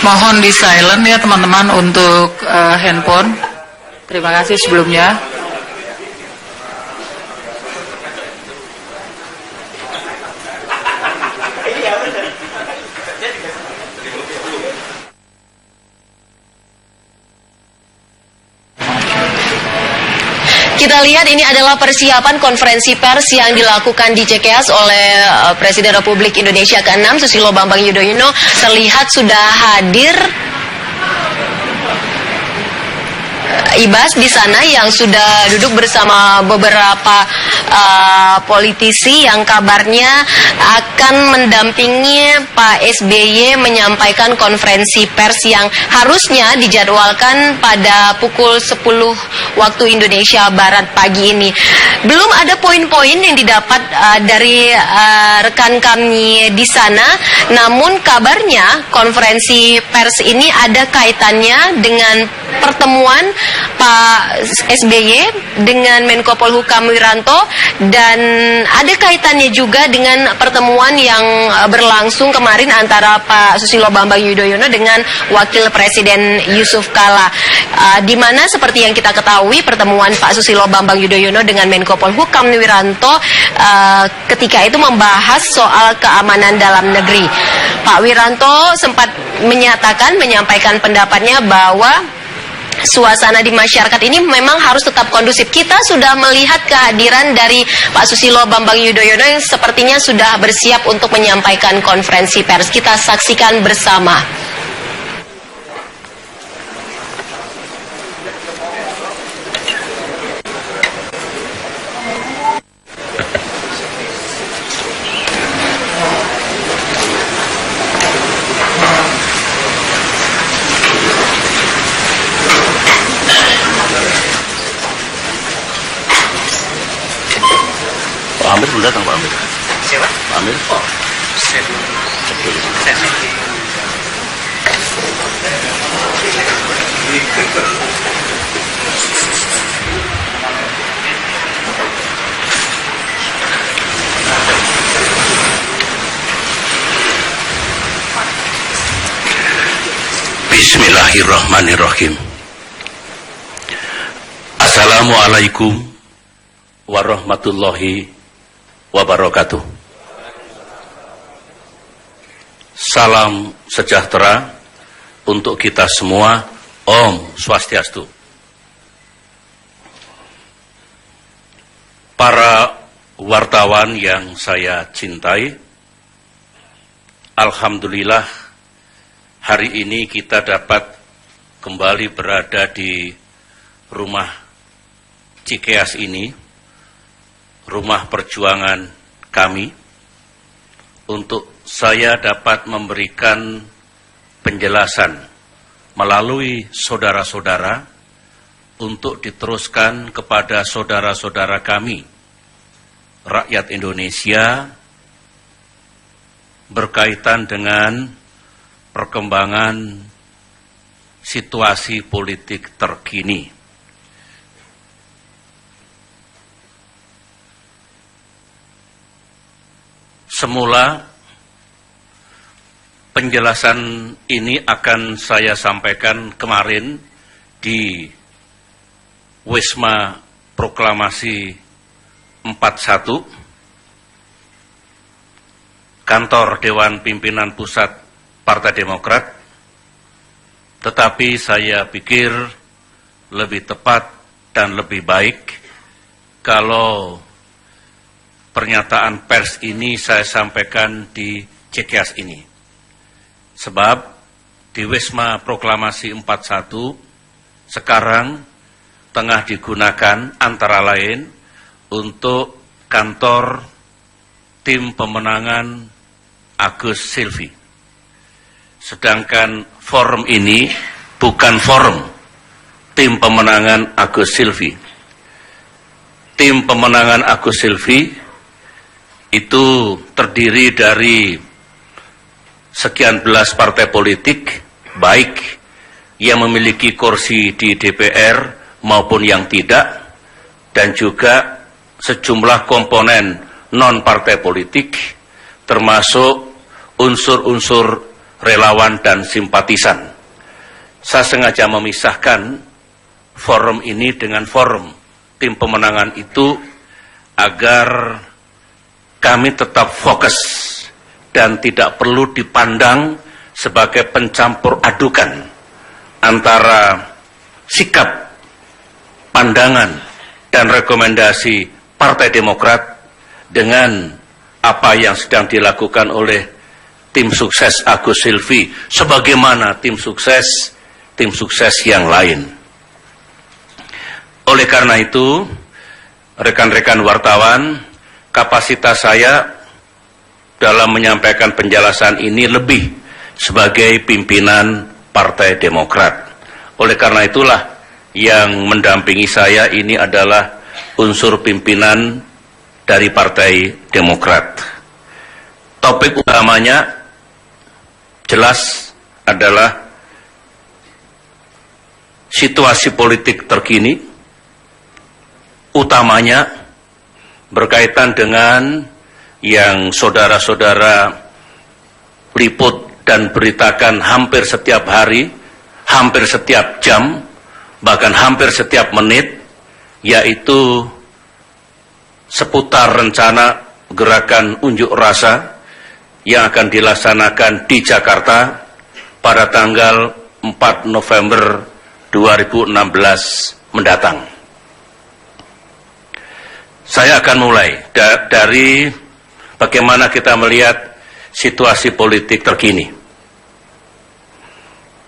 Mohon di silent ya teman-teman untuk handphone. Terima kasih sebelumnya. Kita lihat ini adalah persiapan konferensi pers yang dilakukan di CKS oleh Presiden Republik Indonesia ke-6 Susilo Bambang Yudhoyono. Terlihat sudah hadir Ibas di sana yang sudah duduk bersama beberapa politisi yang kabarnya akan mendampingi Pak SBY menyampaikan konferensi pers yang harusnya dijadwalkan pada pukul 10 waktu Indonesia Barat pagi ini. Belum ada poin-poin yang didapat dari rekan kami di sana, namun kabarnya konferensi pers ini ada kaitannya dengan pertemuan Pak SBY dengan Menko Polhukam Wiranto, dan ada kaitannya juga dengan pertemuan yang berlangsung kemarin antara Pak Susilo Bambang Yudhoyono dengan Wakil Presiden Yusuf Kala, di mana seperti yang kita ketahui pertemuan Pak Susilo Bambang Yudhoyono dengan Menko Polhukam Wiranto ketika itu membahas soal keamanan dalam negeri. Pak Wiranto sempat menyampaikan pendapatnya bahwa suasana di masyarakat ini memang harus tetap kondusif. Kita sudah melihat kehadiran dari Pak Susilo Bambang Yudhoyono yang sepertinya sudah bersiap untuk menyampaikan konferensi pers. Kita saksikan bersama. Amir belum datang, Pak Amir. Siapa? Pak Amir. Oh, cek dulu. Bismillahirrahmanirrahim. Assalamualaikum warahmatullahi wabarakatuh. Salam sejahtera untuk kita semua. Om Swastiastu. Para wartawan yang saya cintai, alhamdulillah hari ini kita dapat kembali berada di rumah Cikeas ini, rumah perjuangan kami, untuk saya dapat memberikan penjelasan melalui saudara-saudara untuk diteruskan kepada saudara-saudara kami, rakyat Indonesia, berkaitan dengan perkembangan situasi politik terkini. Semula penjelasan ini akan saya sampaikan kemarin di Wisma Proklamasi 41, kantor Dewan Pimpinan Pusat Partai Demokrat, tetapi saya pikir lebih tepat dan lebih baik kalau pernyataan pers ini saya sampaikan di Cikeas ini. Sebab di Wisma Proklamasi 41 sekarang tengah digunakan antara lain untuk kantor tim pemenangan Agus Silvi. Sedangkan forum ini bukan forum tim pemenangan Agus Silvi. Tim pemenangan Agus Silvi itu terdiri dari sekian belas partai politik, baik yang memiliki kursi di DPR maupun yang tidak, dan juga sejumlah komponen non-partai politik, termasuk unsur-unsur relawan dan simpatisan. Saya sengaja memisahkan forum ini dengan forum tim pemenangan itu agar kami tetap fokus dan tidak perlu dipandang sebagai pencampur adukan antara sikap, pandangan, dan rekomendasi Partai Demokrat dengan apa yang sedang dilakukan oleh tim sukses Agus Silvi, sebagaimana tim sukses yang lain. Oleh karena itu, rekan-rekan wartawan, kapasitas saya dalam menyampaikan penjelasan ini lebih sebagai pimpinan Partai Demokrat. Oleh karena itulah yang mendampingi saya ini adalah unsur pimpinan dari Partai Demokrat. Topik utamanya jelas adalah situasi politik terkini, utamanya berkaitan dengan yang saudara-saudara liput dan beritakan hampir setiap hari, hampir setiap jam, bahkan hampir setiap menit, yaitu seputar rencana gerakan unjuk rasa yang akan dilaksanakan di Jakarta pada tanggal 4 November 2016 mendatang. Saya akan mulai dari bagaimana kita melihat situasi politik terkini.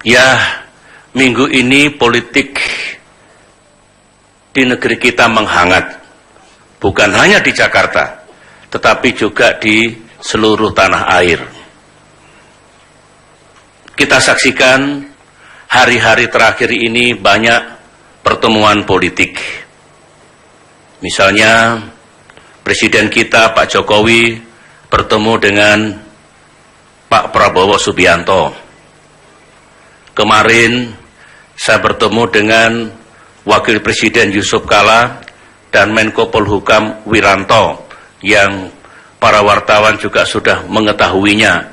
Ya, minggu ini politik di negeri kita menghangat. Bukan hanya di Jakarta, tetapi juga di seluruh tanah air. Kita saksikan hari-hari terakhir ini banyak pertemuan politik. Misalnya, Presiden kita Pak Jokowi bertemu dengan Pak Prabowo Subianto. Kemarin saya bertemu dengan Wakil Presiden Yusuf Kala dan Menko Polhukam Wiranto yang para wartawan juga sudah mengetahuinya.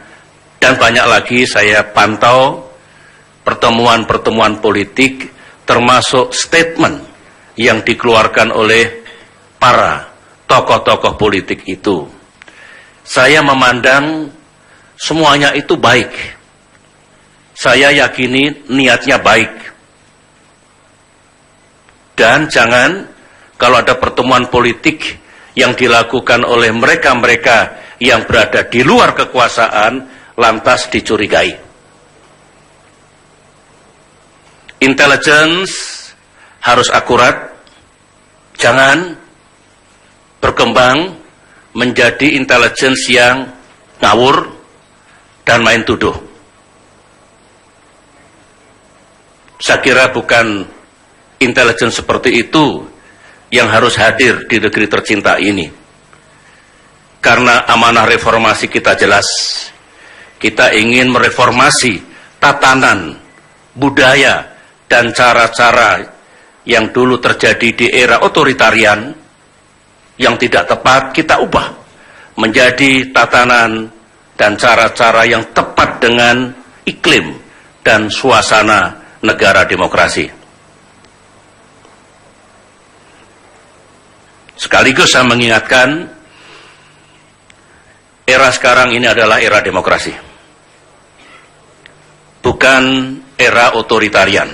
Dan banyak lagi saya pantau pertemuan-pertemuan politik termasuk statement yang dikeluarkan oleh para tokoh-tokoh politik itu. Saya memandang semuanya itu baik. Saya yakini niatnya baik. Dan jangan kalau ada pertemuan politik yang dilakukan oleh mereka-mereka yang berada di luar kekuasaan, lantas dicurigai. Intelligence harus akurat, jangan berkembang menjadi intelligence yang ngawur dan main tuduh. Saya kira bukan intelligence seperti itu yang harus hadir di negeri tercinta ini. Karena amanah reformasi kita jelas. Kita ingin mereformasi tatanan, budaya, dan cara-cara yang dulu terjadi di era otoritarian yang tidak tepat, kita ubah menjadi tatanan dan cara-cara yang tepat dengan iklim dan suasana negara demokrasi. Sekaligus saya mengingatkan, era sekarang ini adalah era demokrasi, bukan era otoritarian.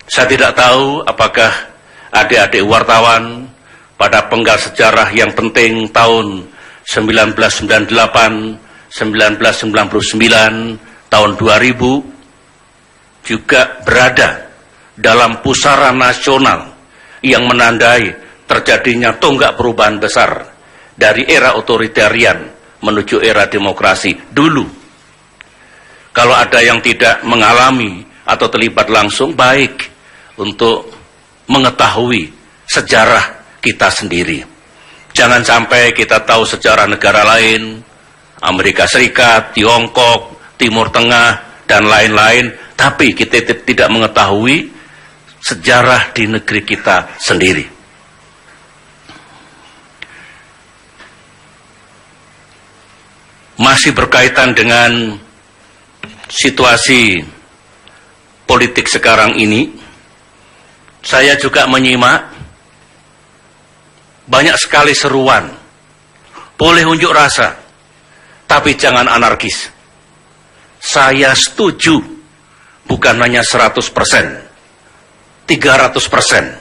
Saya tidak tahu apakah adik-adik wartawan pada penggal sejarah yang penting tahun 1998, 1999, tahun 2000 juga berada dalam pusaran nasional yang menandai terjadinya tonggak perubahan besar dari era otoritarian menuju era demokrasi dulu. Kalau ada yang tidak mengalami atau terlibat langsung, baik untuk mengetahui sejarah kita sendiri. Jangan sampai kita tahu sejarah negara lain, Amerika Serikat, Tiongkok, Timur Tengah, dan lain-lain, tapi kita tidak mengetahui sejarah di negeri kita sendiri. masih berkaitan dengan situasi politik sekarang ini, saya juga menyimak banyak sekali seruan, boleh unjuk rasa, tapi jangan anarkis. Saya setuju, bukan hanya 100%, 300%.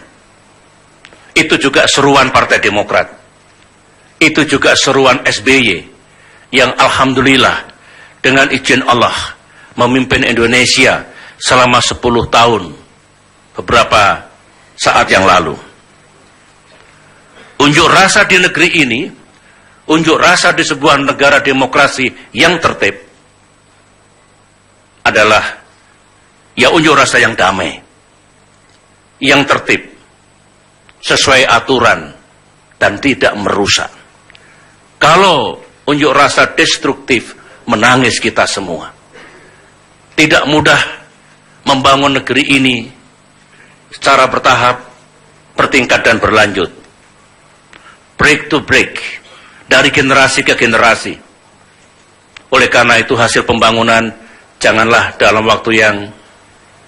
Itu juga seruan Partai Demokrat. Itu juga seruan SBY, yang alhamdulillah dengan izin Allah memimpin Indonesia selama 10 tahun beberapa saat yang lalu. Unjuk rasa di negeri ini, unjuk rasa di sebuah negara demokrasi yang tertib adalah ya unjuk rasa yang damai, yang tertib, sesuai aturan dan tidak merusak. Kalau unjuk rasa destruktif, menangis kita semua. Tidak mudah membangun negeri ini secara bertahap, bertingkat dan berlanjut. Break to break, dari generasi ke generasi. Oleh karena itu hasil pembangunan janganlah dalam waktu yang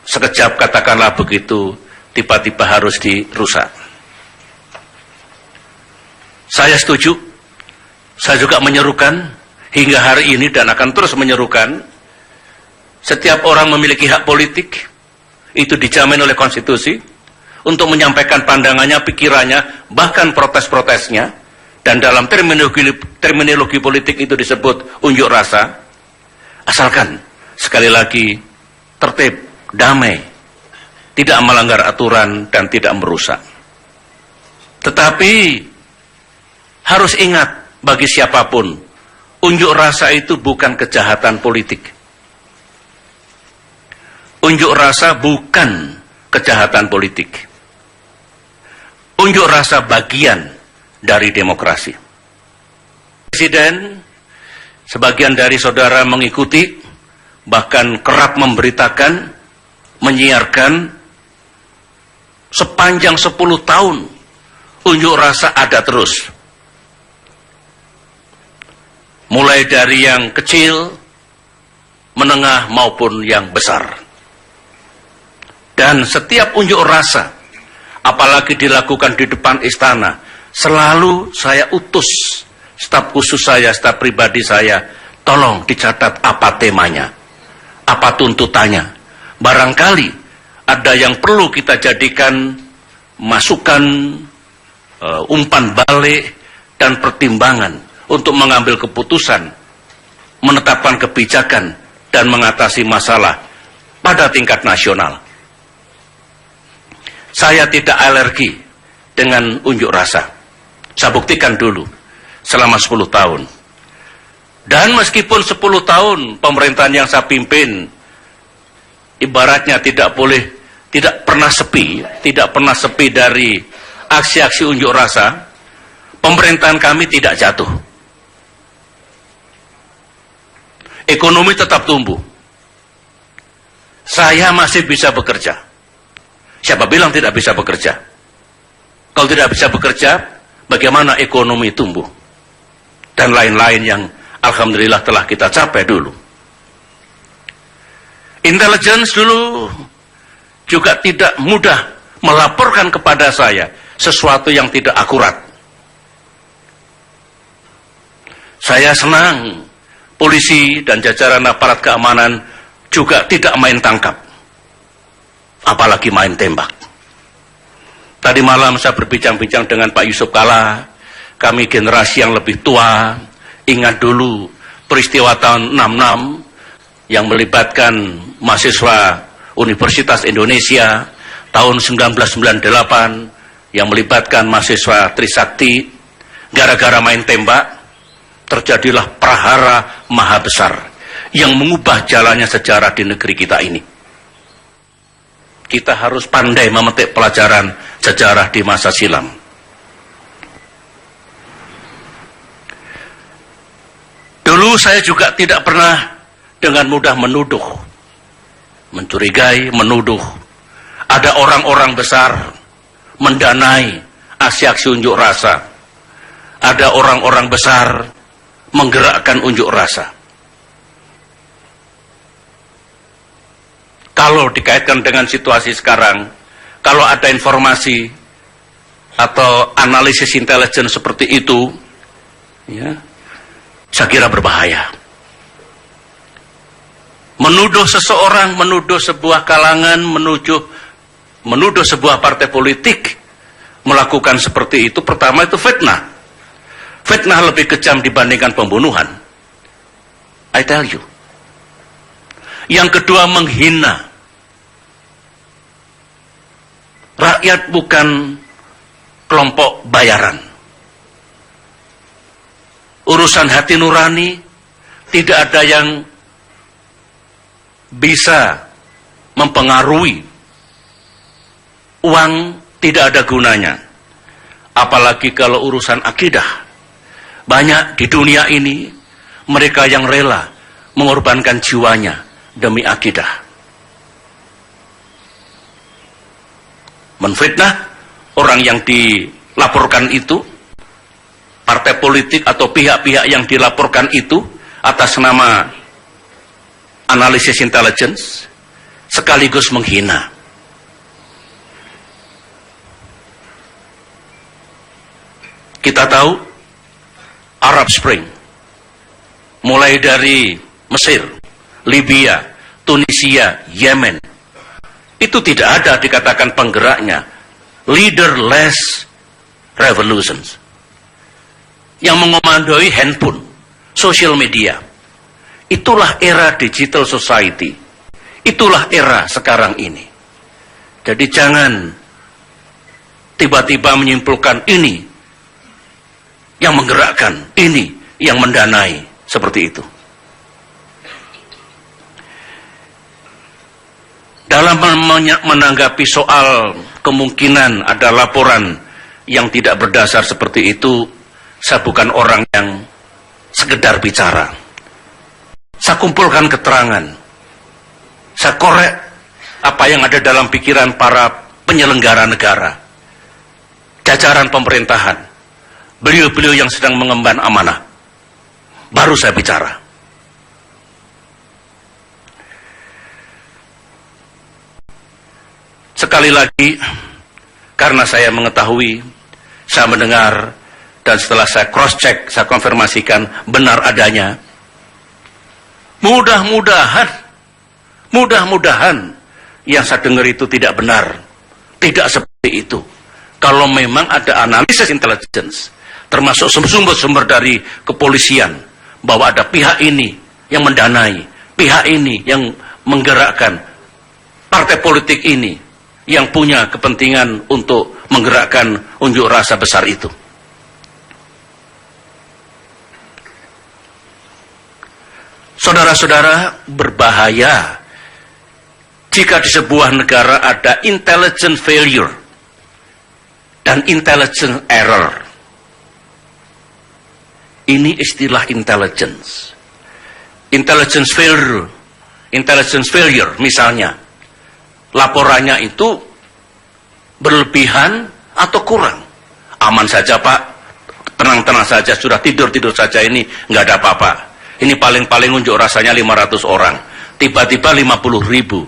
sekejap, katakanlah begitu, tiba-tiba harus dirusak. Saya setuju, saya juga menyerukan hingga hari ini dan akan terus menyerukan, setiap orang memiliki hak politik, itu dijamin oleh konstitusi, untuk menyampaikan pandangannya, pikirannya, bahkan protes-protesnya, dan dalam terminologi politik itu disebut unjuk rasa, asalkan, sekali lagi, tertib, damai, tidak melanggar aturan dan tidak merusak. Tetapi, harus ingat bagi siapapun, unjuk rasa itu bukan kejahatan politik. Unjuk rasa bukan kejahatan politik. Unjuk rasa bagian dari demokrasi. Presiden, sebagian dari saudara mengikuti, bahkan kerap memberitakan, menyiarkan, sepanjang 10 tahun, unjuk rasa ada terus. Mulai dari yang kecil, menengah maupun yang besar. Dan setiap unjuk rasa, apalagi dilakukan di depan istana, selalu saya utus staf khusus saya, staf pribadi saya, tolong dicatat apa temanya, apa tuntutannya. Barangkali ada yang perlu kita jadikan masukan, umpan balik, dan pertimbangan untuk mengambil keputusan, menetapkan kebijakan, dan mengatasi masalah pada tingkat nasional. Saya tidak alergi dengan unjuk rasa. Saya buktikan dulu selama 10 tahun. Dan meskipun 10 tahun pemerintahan yang saya pimpin, ibaratnya tidak pernah sepi dari aksi-aksi unjuk rasa, pemerintahan kami tidak jatuh. Ekonomi tetap tumbuh. Saya masih bisa bekerja. Siapa bilang tidak bisa bekerja? Kalau tidak bisa bekerja, bagaimana ekonomi tumbuh? Dan lain-lain yang alhamdulillah telah kita capai dulu. Intelligence dulu juga tidak mudah melaporkan kepada saya sesuatu yang tidak akurat. Saya senang polisi dan jajaran aparat keamanan juga tidak main tangkap, apalagi main tembak. Tadi malam saya berbincang-bincang dengan Pak Yusuf Kalla, kami generasi yang lebih tua, ingat dulu peristiwa tahun 66 yang melibatkan mahasiswa Universitas Indonesia, tahun 1998 yang melibatkan mahasiswa Trisakti. Gara-gara main tembak, terjadilah prahara maha besar yang mengubah jalannya sejarah di negeri kita ini. Kita harus pandai memetik pelajaran sejarah di masa silam. Dulu saya juga tidak pernah dengan mudah menuduh, mencurigai, menuduh. Ada orang-orang besar mendanai aksi-aksi unjuk rasa. Ada orang-orang besar menggerakkan unjuk rasa. Kalau dikaitkan dengan situasi sekarang, kalau ada informasi atau analisis intelijen seperti itu, ya, saya kira berbahaya. Menuduh seseorang, menuduh sebuah kalangan, menuduh sebuah partai politik melakukan seperti itu, pertama itu fitnah. Fitnah lebih kejam dibandingkan pembunuhan. I tell you. Yang kedua, menghina. Rakyat bukan kelompok bayaran. Urusan hati nurani tidak ada yang bisa mempengaruhi. Uang tidak ada gunanya. Apalagi kalau urusan akidah. Banyak di dunia ini mereka yang rela mengorbankan jiwanya demi akidah. Menfitnah orang yang dilaporkan itu, partai politik atau pihak-pihak yang dilaporkan itu atas nama analisis intelligence, sekaligus menghina. Kita tahu Arab Spring, mulai dari Mesir, Libya, Tunisia, Yemen, itu tidak ada dikatakan penggeraknya leaderless revolutions. Yang mengomandoi handphone, social media. Itulah era digital society. Itulah era sekarang ini. Jadi jangan tiba-tiba menyimpulkan ini yang menggerakkan, ini yang mendanai, seperti itu. Dalam menanggapi soal kemungkinan ada laporan yang tidak berdasar seperti itu, saya bukan orang yang sekedar bicara. Saya kumpulkan keterangan. Saya korek apa yang ada dalam pikiran para penyelenggara negara, jajaran pemerintahan, beliau-beliau yang sedang mengemban amanah. Baru saya bicara. Sekali lagi, karena saya mengetahui, saya mendengar, dan setelah saya cross-check, saya konfirmasikan benar adanya. Mudah-mudahan yang saya dengar itu tidak benar. Tidak seperti itu. Kalau memang ada analisis intelligence, termasuk sumber-sumber dari kepolisian, bahwa ada pihak ini yang mendanai, pihak ini yang menggerakkan, partai politik ini yang punya kepentingan untuk menggerakkan unjuk rasa besar itu. Saudara-saudara, berbahaya jika di sebuah negara ada intelligence failure dan intelligence error. Ini istilah intelligence. Intelligence failure misalnya, laporannya itu berlebihan atau kurang. Aman saja Pak, tenang-tenang saja, sudah tidur-tidur saja, ini nggak ada apa-apa. Ini paling-paling unjuk rasanya 500 orang. Tiba-tiba 50.000.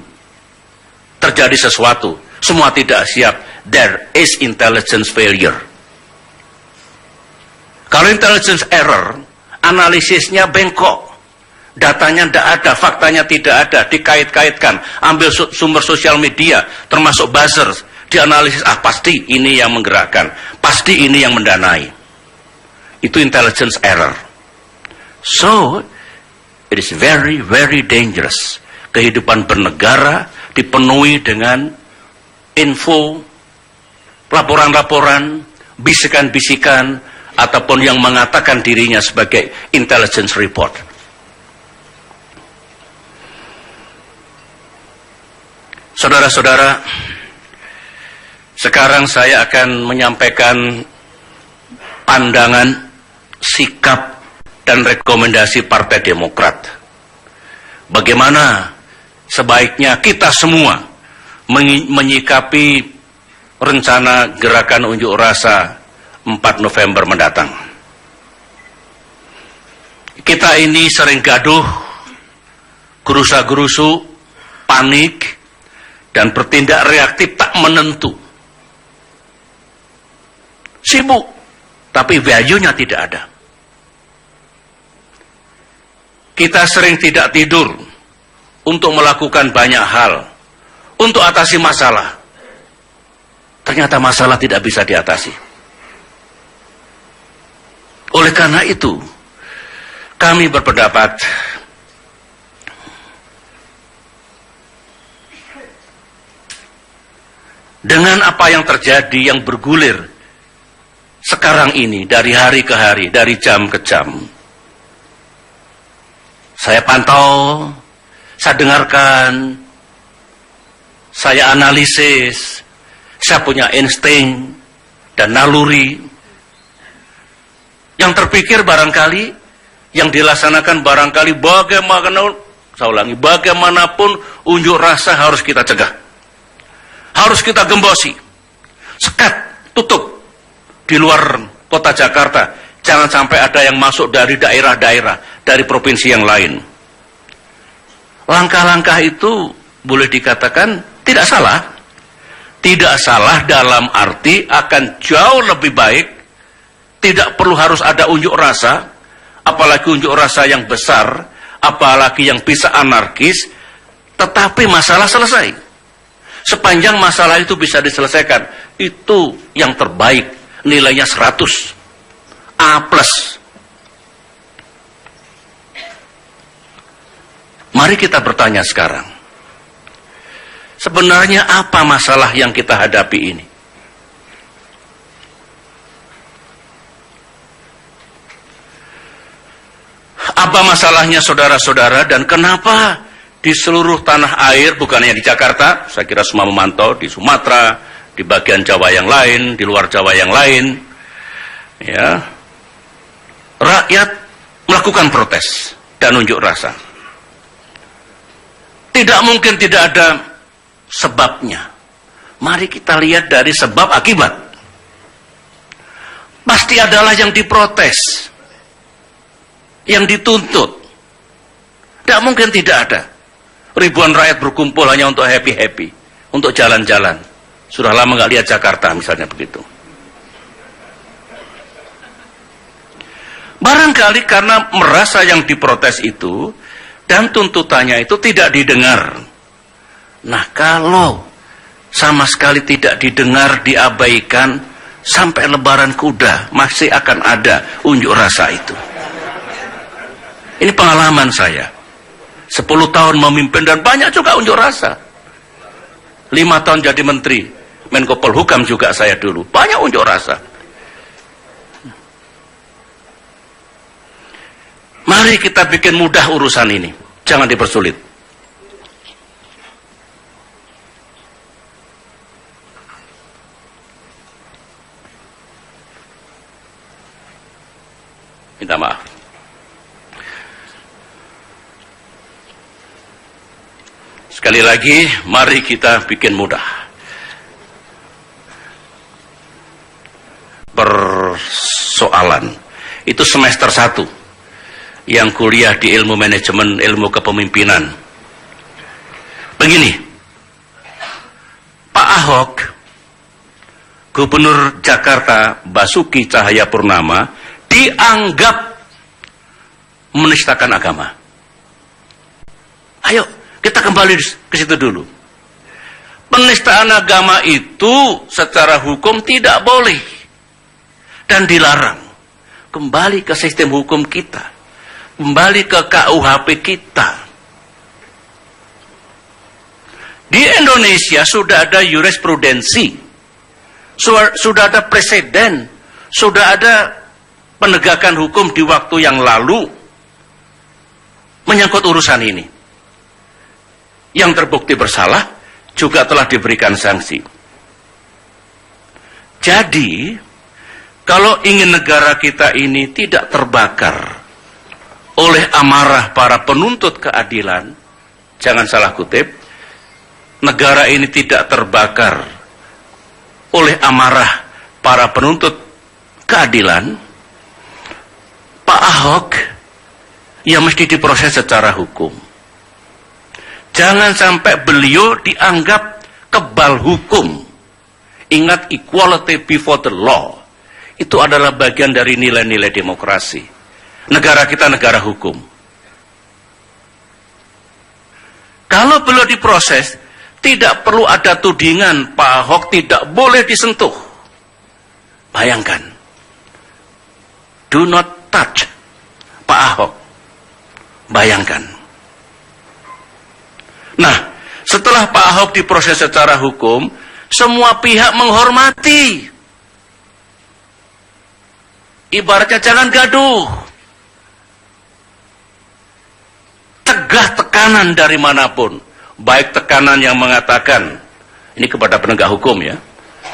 Terjadi sesuatu. Semua tidak siap. There is intelligence failure. Kalau intelligence error, analisisnya bengkok. Datanya tidak ada, faktanya tidak ada, dikait-kaitkan. Ambil sumber sosial media, termasuk buzzer. Dianalisis, pasti ini yang menggerakkan. Pasti ini yang mendanai. Itu intelligence error. So, it is very, very dangerous. Kehidupan bernegara dipenuhi dengan info, laporan-laporan, bisikan-bisikan, ataupun yang mengatakan dirinya sebagai intelligence report. Saudara-saudara, sekarang saya akan menyampaikan pandangan, sikap, dan rekomendasi Partai Demokrat. Bagaimana sebaiknya kita semua menyikapi rencana gerakan unjuk rasa 4 November mendatang. Kita ini sering gaduh, gerusa-gerusu, panik, dan bertindak reaktif tak menentu. Sibuk, tapi value-nya tidak ada. Kita sering tidak tidur untuk melakukan banyak hal, untuk atasi masalah. Ternyata masalah tidak bisa diatasi. Oleh karena itu, kami berpendapat dengan apa yang terjadi, yang bergulir sekarang ini, dari hari ke hari, dari jam ke jam, saya pantau, saya dengarkan, saya analisis, saya punya insting dan naluri. Yang terpikir barangkali, yang dilaksanakan barangkali bagaimanapun unjuk rasa harus kita cegah. Harus kita gembosi. Sekat, tutup di luar kota Jakarta. Jangan sampai ada yang masuk dari daerah-daerah, dari provinsi yang lain. Langkah-langkah itu boleh dikatakan tidak salah. Tidak salah dalam arti akan jauh lebih baik. Tidak perlu harus ada unjuk rasa. Apalagi unjuk rasa yang besar, apalagi yang bisa anarkis, tetapi masalah selesai. Sepanjang masalah itu bisa diselesaikan, itu yang terbaik, nilainya 100, A+. Mari kita bertanya sekarang, sebenarnya apa masalah yang kita hadapi ini? Apa masalahnya saudara-saudara, dan kenapa di seluruh tanah air, bukan hanya di Jakarta, saya kira semua memantau, di Sumatera, di bagian Jawa yang lain, di luar Jawa yang lain, ya, rakyat melakukan protes dan unjuk rasa. Tidak mungkin tidak ada sebabnya. Mari kita lihat dari sebab akibat. Pasti adalah yang diprotes, yang dituntut. Tidak mungkin tidak ada. Ribuan rakyat berkumpul hanya untuk happy-happy, untuk jalan-jalan. Sudah lama nggak lihat Jakarta misalnya begitu. Barangkali karena merasa yang diprotes itu dan tuntutannya itu tidak didengar. Nah, kalau sama sekali tidak didengar, diabaikan, sampai lebaran kuda masih akan ada unjuk rasa itu. Ini pengalaman saya. 10 tahun memimpin dan banyak juga unjuk rasa. 5 tahun jadi menteri, Menko Polhukam juga saya dulu. Banyak unjuk rasa. Mari kita bikin mudah urusan ini. Jangan dipersulit. Minta maaf. Sekali lagi, mari kita bikin mudah. Persoalan. Itu semester 1. Yang kuliah di ilmu manajemen, ilmu kepemimpinan. Begini. Pak Ahok, Gubernur Jakarta Basuki Cahayapurnama, dianggap menistakan agama. Ayo, kita kembali ke situ dulu. Penistaan agama itu secara hukum tidak boleh dan dilarang. Kembali ke sistem hukum kita, kembali ke KUHP kita. Di Indonesia sudah ada jurisprudensi, sudah ada presiden, sudah ada penegakan hukum di waktu yang lalu menyangkut urusan ini. Yang terbukti bersalah juga telah diberikan sanksi. Jadi, kalau ingin negara kita ini tidak terbakar oleh amarah para penuntut keadilan, jangan salah kutip, negara ini tidak terbakar oleh amarah para penuntut keadilan, Pak Ahok ya mesti diproses secara hukum. Jangan sampai beliau dianggap kebal hukum. Ingat, equality before the law. Itu adalah bagian dari nilai-nilai demokrasi. Negara kita negara hukum. Kalau beliau diproses, tidak perlu ada tudingan Pak Ahok tidak boleh disentuh. Bayangkan. Do not touch Pak Ahok. Bayangkan. Nah, setelah Pak Ahok diproses secara hukum, semua pihak menghormati. Ibaratnya jangan gaduh. Tegah tekanan dari manapun. Baik tekanan yang mengatakan, ini kepada penegak hukum ya,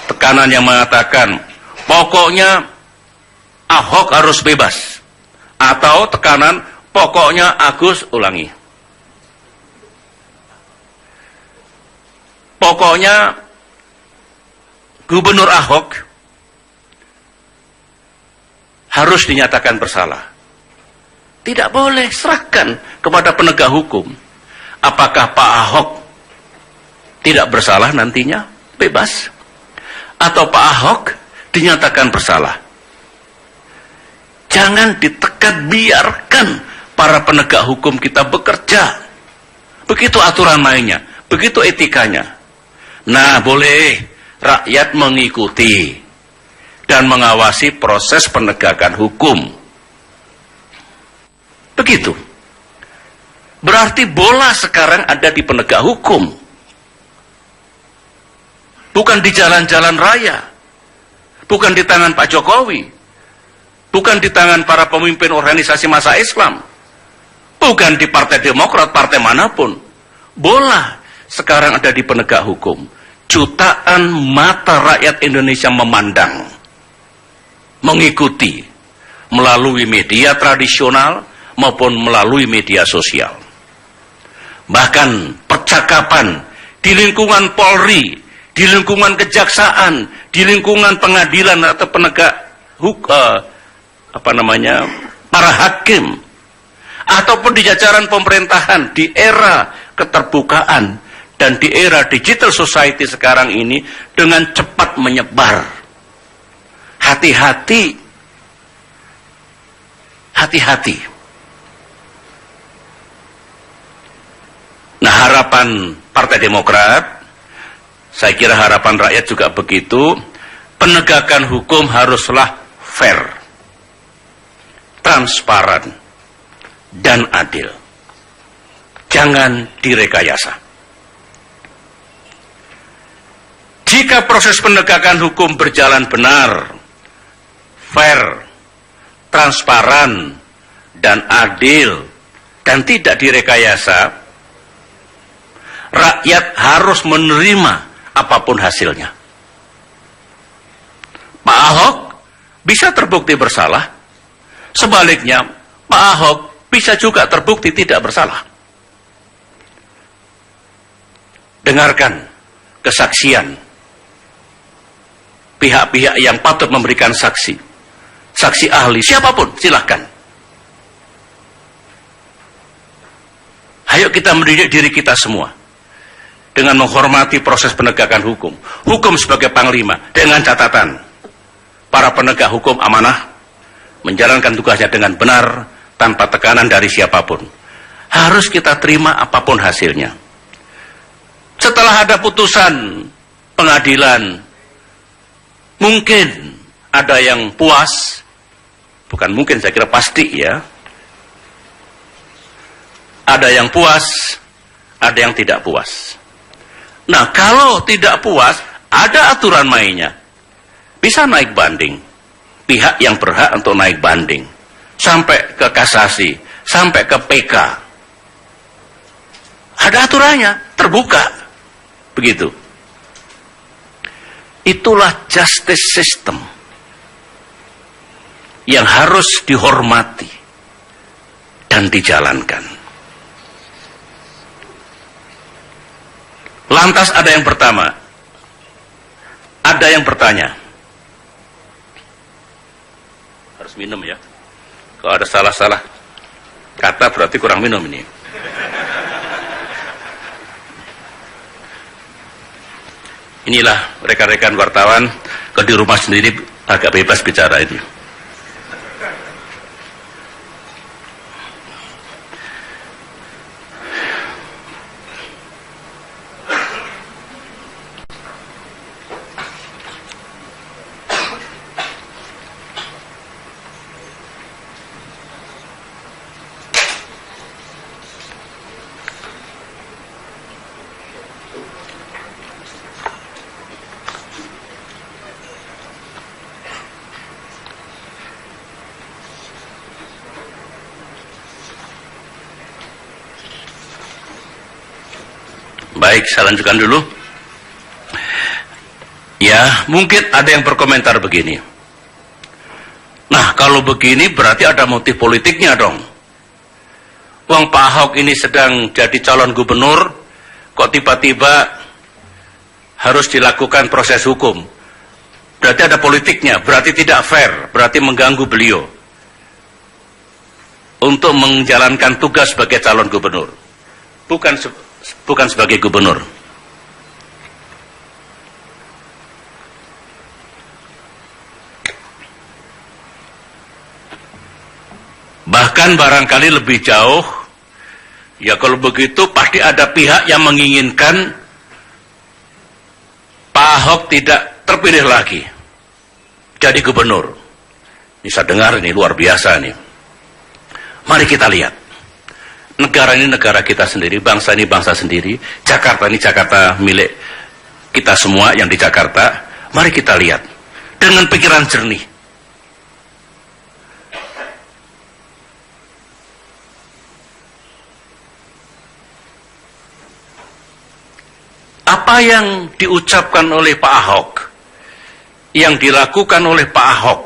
tekanan yang mengatakan, pokoknya Ahok harus bebas. Atau tekanan, pokoknya Agus ulangi. Pokoknya Gubernur Ahok harus dinyatakan bersalah. Tidak boleh, serahkan kepada penegak hukum. Apakah Pak Ahok tidak bersalah nantinya? Bebas. Atau Pak Ahok dinyatakan bersalah. Jangan ditekan, biarkan para penegak hukum kita bekerja. Begitu aturan mainnya, begitu etikanya. Nah, boleh rakyat mengikuti dan mengawasi proses penegakan hukum. Begitu. Berarti bola sekarang ada di penegak hukum. Bukan di jalan-jalan raya. Bukan di tangan Pak Jokowi. Bukan di tangan para pemimpin organisasi massa Islam. Bukan di Partai Demokrat, partai manapun. Bola sekarang ada di penegak hukum. Jutaan mata rakyat Indonesia memandang, mengikuti, melalui media tradisional maupun melalui media sosial. Bahkan percakapan di lingkungan Polri, di lingkungan kejaksaan, di lingkungan pengadilan atau penegak hukum, para hakim, ataupun di jajaran pemerintahan di era keterbukaan dan di era digital society sekarang ini dengan cepat menyebar. Hati-hati. Hati-hati. Nah, harapan Partai Demokrat, saya kira harapan rakyat juga begitu, penegakan hukum haruslah fair, transparan, dan adil. Jangan direkayasa. Jika proses penegakan hukum berjalan benar, fair, transparan, dan adil, dan tidak direkayasa, rakyat harus menerima apapun hasilnya. Pak Ahok bisa terbukti bersalah, sebaliknya Pak Ahok bisa juga terbukti tidak bersalah. Dengarkan kesaksian pihak-pihak yang patut memberikan saksi. Saksi ahli, siapapun, silahkan. Ayo kita mendidik diri kita semua dengan menghormati proses penegakan hukum. Hukum sebagai panglima, dengan catatan para penegak hukum amanah menjalankan tugasnya dengan benar, tanpa tekanan dari siapapun. Harus kita terima apapun hasilnya. Setelah ada putusan pengadilan, mungkin ada yang puas, bukan mungkin, saya kira pasti ya. Ada yang puas, ada yang tidak puas. Nah, kalau tidak puas, ada aturan mainnya. Bisa naik banding. Pihak yang berhak untuk naik banding. Sampai ke kasasi, sampai ke PK. Ada aturannya, terbuka. Begitu. Itulah justice system yang harus dihormati dan dijalankan. Lantas ada yang pertama, ada yang bertanya, harus minum ya, kalau ada salah-salah Kata berarti kurang minum ini. Inilah rekan-rekan wartawan, kalau di rumah sendiri agak bebas bicara ini. Baik, saya lanjutkan dulu. Ya, mungkin ada yang berkomentar begini. Nah, kalau begini berarti ada motif politiknya dong. Wong Pak Ahok ini sedang jadi calon gubernur, kok tiba-tiba harus dilakukan proses hukum. Berarti ada politiknya, berarti tidak fair, berarti mengganggu beliau untuk menjalankan tugas sebagai calon gubernur. Bukan sebagai gubernur. Bahkan barangkali lebih jauh, ya kalau begitu pasti ada pihak yang menginginkan Pak Ahok tidak terpilih lagi jadi gubernur. Ini saya dengar ini luar biasa nih. Mari kita lihat. Negara ini negara kita sendiri, bangsa ini bangsa sendiri, Jakarta ini Jakarta milik kita semua yang di Jakarta. Mari kita lihat dengan pikiran jernih. Apa yang diucapkan oleh Pak Ahok, yang dilakukan oleh Pak Ahok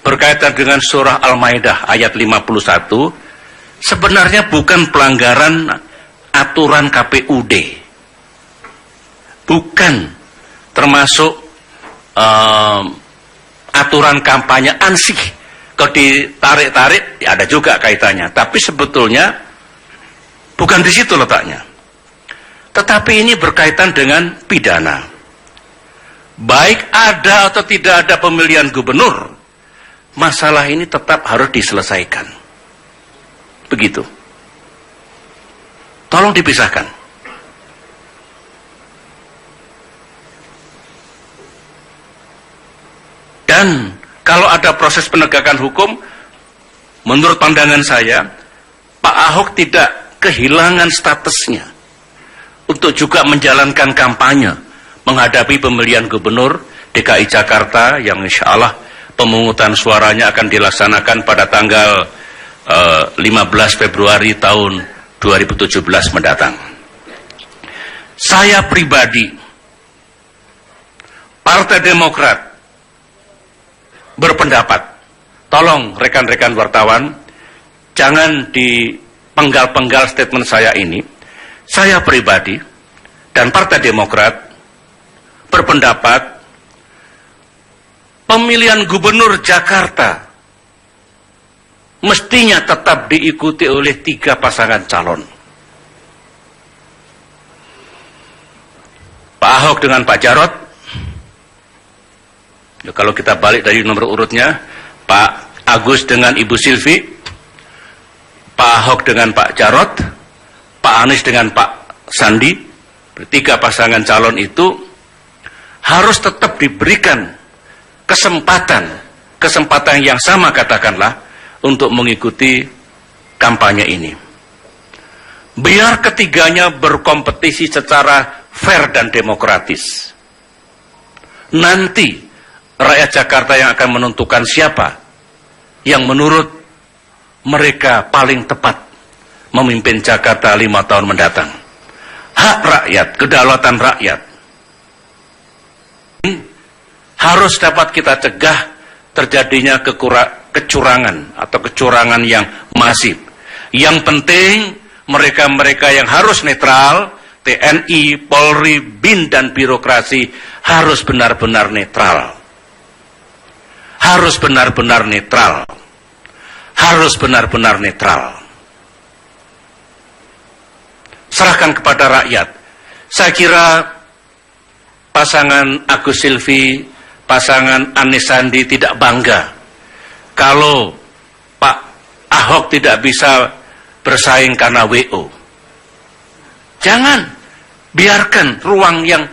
berkaitan dengan surah Al-Maidah ayat 51, sebenarnya bukan pelanggaran aturan KPUD, bukan termasuk aturan kampanye ansih. Kalau ditarik-tarik, ya ada juga kaitannya. Tapi sebetulnya bukan di situ letaknya. Tetapi ini berkaitan dengan pidana. Baik ada atau tidak ada pemilihan gubernur, masalah ini tetap harus diselesaikan. Begitu. Tolong dipisahkan. Dan kalau ada proses penegakan hukum, menurut pandangan saya, Pak Ahok tidak kehilangan statusnya untuk juga menjalankan kampanye menghadapi pemilihan gubernur DKI Jakarta yang insya Allah pemungutan suaranya akan dilaksanakan pada tanggal 15 Februari tahun 2017 mendatang. Saya pribadi, Partai Demokrat berpendapat, tolong rekan-rekan wartawan, jangan dipenggal-penggal statement saya ini. Saya pribadi dan Partai Demokrat berpendapat pemilihan gubernur Jakarta mestinya tetap diikuti oleh 3 pasangan calon. Pak Ahok dengan Pak Jarot. Ya, kalau kita balik dari nomor urutnya, Pak Agus dengan Ibu Silvi, Pak Ahok dengan Pak Jarot, Pak Anies dengan Pak Sandi. 3 pasangan calon itu harus tetap diberikan kesempatan yang sama katakanlah untuk mengikuti kampanye ini. Biar ketiganya berkompetisi secara fair dan demokratis. Nanti rakyat Jakarta yang akan menentukan siapa yang menurut mereka paling tepat memimpin Jakarta 5 tahun mendatang. Hak rakyat, kedaulatan rakyat harus dapat kita cegah terjadinya kecurangan atau kecurangan yang masif. Yang penting mereka-mereka yang harus netral, TNI, Polri, BIN dan birokrasi harus benar-benar netral. Harus benar-benar netral. Harus benar-benar netral. serahkan kepada rakyat. Saya kira pasangan Agus Silvi, pasangan Anies Sandi tidak bangga kalau Pak Ahok tidak bisa bersaing karena WO. Jangan biarkan ruang yang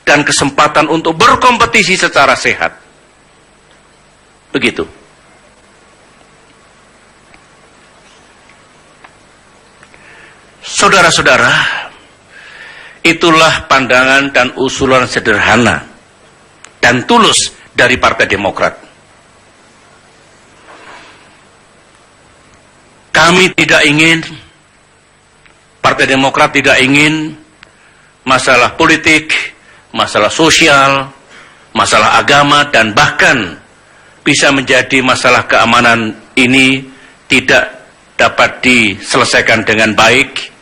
dan kesempatan untuk berkompetisi secara sehat. Begitu. Saudara-saudara, itulah pandangan dan usulan sederhana dan tulus dari Partai Demokrat. Kami tidak ingin, Partai Demokrat tidak ingin masalah politik, masalah sosial, masalah agama, dan bahkan bisa menjadi masalah keamanan ini tidak dapat diselesaikan dengan baik,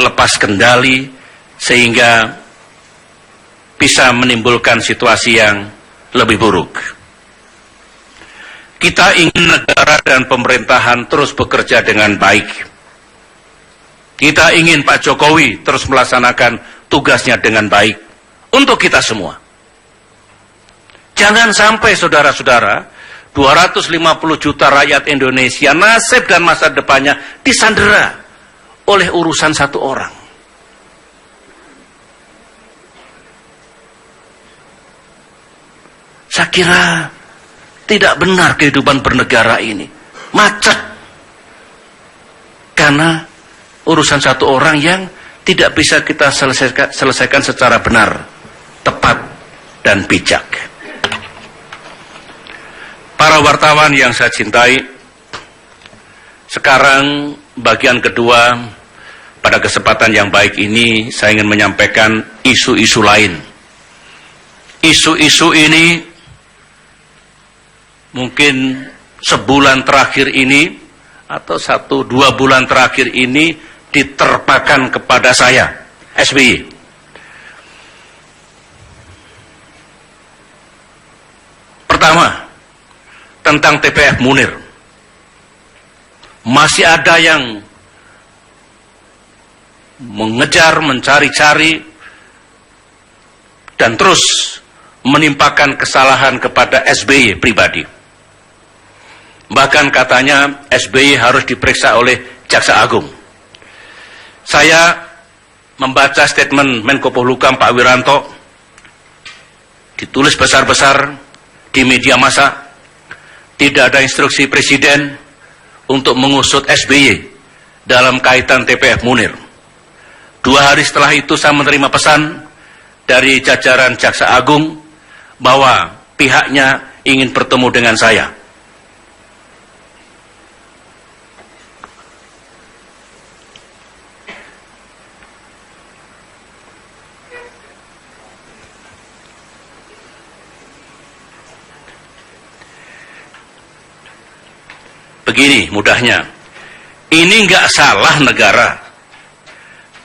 lepas kendali, sehingga bisa menimbulkan situasi yang lebih buruk. Kita ingin negara dan pemerintahan terus bekerja dengan baik. Kita ingin Pak Jokowi terus melaksanakan tugasnya dengan baik untuk kita semua. Jangan sampai saudara-saudara, 250 juta rakyat Indonesia nasib dan masa depannya disandera oleh urusan satu orang. Saya kira tidak benar kehidupan bernegara ini. Macet. Karena urusan satu orang yang tidak bisa kita selesaikan secara benar, tepat, dan bijak. Para wartawan yang saya cintai, sekarang bagian kedua, pada kesempatan yang baik ini, saya ingin menyampaikan isu-isu lain. Isu-isu ini mungkin sebulan terakhir ini atau 1-2 bulan terakhir ini diterpakan kepada saya, SBY. Pertama, tentang TPF Munir. Masih ada yang mengejar, mencari-cari, dan terus menimpakan kesalahan kepada SBY pribadi. Bahkan katanya SBY harus diperiksa oleh Jaksa Agung. Saya membaca statement Menko Polhukam Pak Wiranto, ditulis besar-besar di media massa, tidak ada instruksi Presiden untuk mengusut SBY dalam kaitan TPF Munir. 2 hari setelah itu saya menerima pesan dari jajaran Jaksa Agung bahwa pihaknya ingin bertemu dengan saya. Begini mudahnya, ini nggak salah negara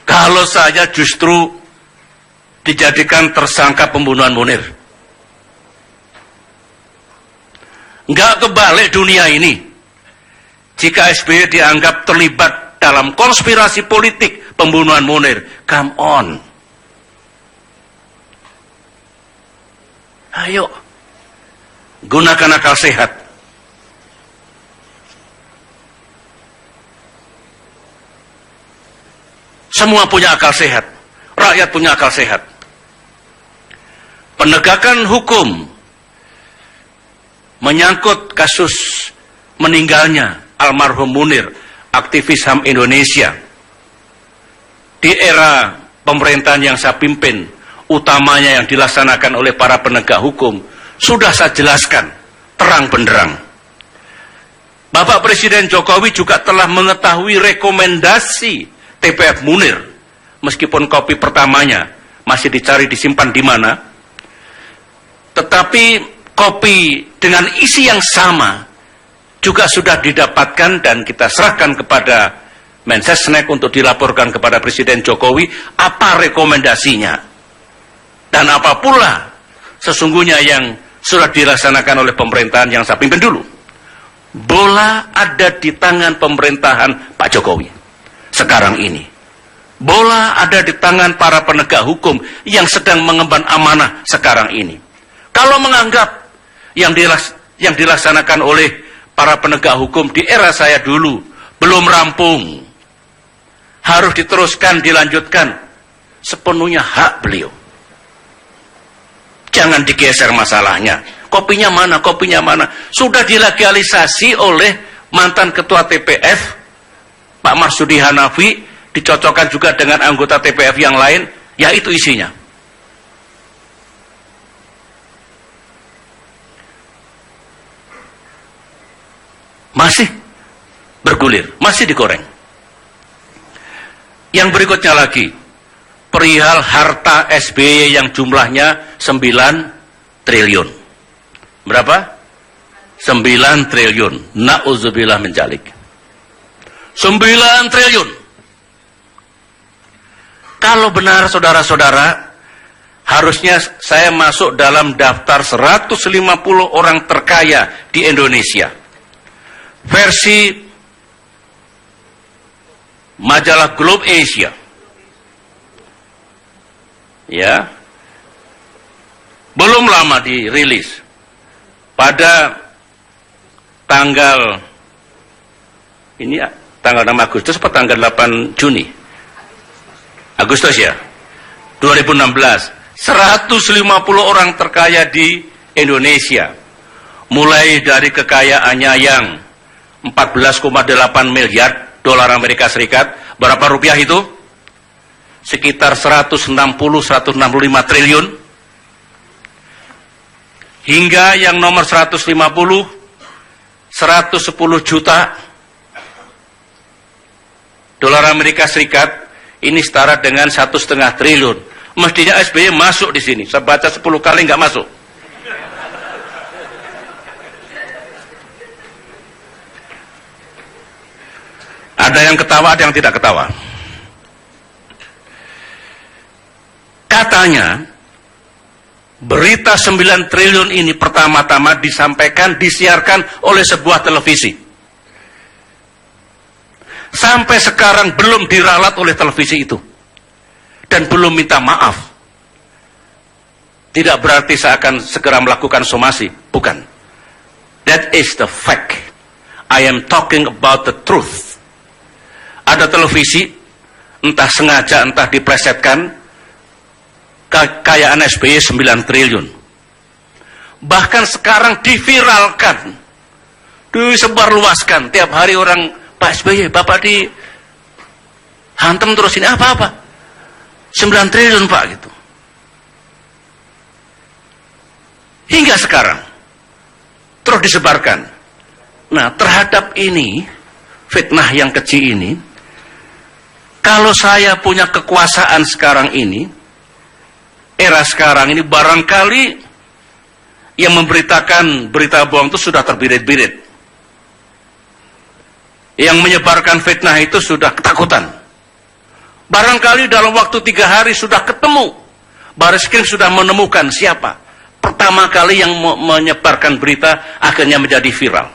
kalau saya justru dijadikan tersangka pembunuhan Munir. Nggak kebalik dunia ini jika SBY dianggap terlibat dalam konspirasi politik pembunuhan Munir. Come on. Ayo, gunakan akal sehat. Semua punya akal sehat, rakyat punya akal sehat. Penegakan hukum menyangkut kasus meninggalnya almarhum Munir, aktivis HAM Indonesia, di era pemerintahan yang saya pimpin, utamanya yang dilaksanakan oleh para penegak hukum, sudah saya jelaskan terang benderang. Bapak Presiden Jokowi juga telah mengetahui rekomendasi TPF Munir, meskipun kopi pertamanya masih dicari disimpan di mana, tetapi kopi dengan isi yang sama juga sudah didapatkan dan kita serahkan kepada Mensesnek untuk dilaporkan kepada Presiden Jokowi apa rekomendasinya dan apa pula sesungguhnya yang sudah dilaksanakan oleh pemerintahan yang saya pimpin dulu. Bola ada di tangan pemerintahan Pak Jokowi sekarang ini. Bola ada di tangan para penegak hukum yang sedang mengemban amanah sekarang ini. Kalau menganggap yang dilaksanakan oleh para penegak hukum di era saya dulu belum rampung, harus diteruskan, dilanjutkan, sepenuhnya hak beliau. Jangan digeser masalahnya. Kopinya mana, kopinya mana. Sudah dilegalisasi oleh mantan ketua TPF, Pak Marsudi Hanafi, dicocokkan juga dengan anggota TPF yang lain, ya itu isinya. Masih bergulir, masih digoreng. Yang berikutnya lagi, perihal harta SBY yang jumlahnya 9 triliun. Berapa? 9 triliun. Na'udzubillah min dzalik. 9 triliun. Kalau benar saudara-saudara, harusnya saya masuk dalam daftar 150 orang terkaya di Indonesia. Versi majalah Globe Asia. Ya. Belum lama dirilis. Pada tanggal ini tanggal 6 Agustus atau tanggal 8 Juni? Agustus ya, 2016, 150 orang terkaya di Indonesia, mulai dari kekayaannya yang 14,8 miliar dolar Amerika Serikat, berapa rupiah itu? Sekitar 160-165 triliun, hingga yang nomor 150, 110 juta dolar Amerika Serikat. Ini setara dengan 1,5 triliun. Mestinya SBY masuk di sini. Saya baca 10 kali nggak masuk. Ada yang ketawa, ada yang tidak ketawa. Katanya, berita 9 triliun ini pertama-tama disampaikan, disiarkan oleh sebuah televisi. Sampai sekarang belum diralat oleh televisi itu. Dan belum minta maaf. Tidak berarti saya akan segera melakukan somasi. Bukan. That is the fact. I am talking about the truth. Ada televisi, entah sengaja, entah diplesetkan, kekayaan SBY 9 triliun. Bahkan sekarang diviralkan. Disebarluaskan. Tiap hari orang, Pak SBY, Bapak dihantam terus ini apa-apa. 9 triliun Pak gitu. Hingga sekarang. Terus disebarkan. Nah, terhadap ini, fitnah yang kecil ini, kalau saya punya kekuasaan sekarang ini, era sekarang ini, barangkali yang memberitakan berita bohong itu sudah terbirit-birit. Yang menyebarkan fitnah itu sudah ketakutan. Barangkali dalam waktu 3 hari sudah ketemu. Bareskrim sudah menemukan siapa. Pertama kali yang menyebarkan berita akhirnya menjadi viral.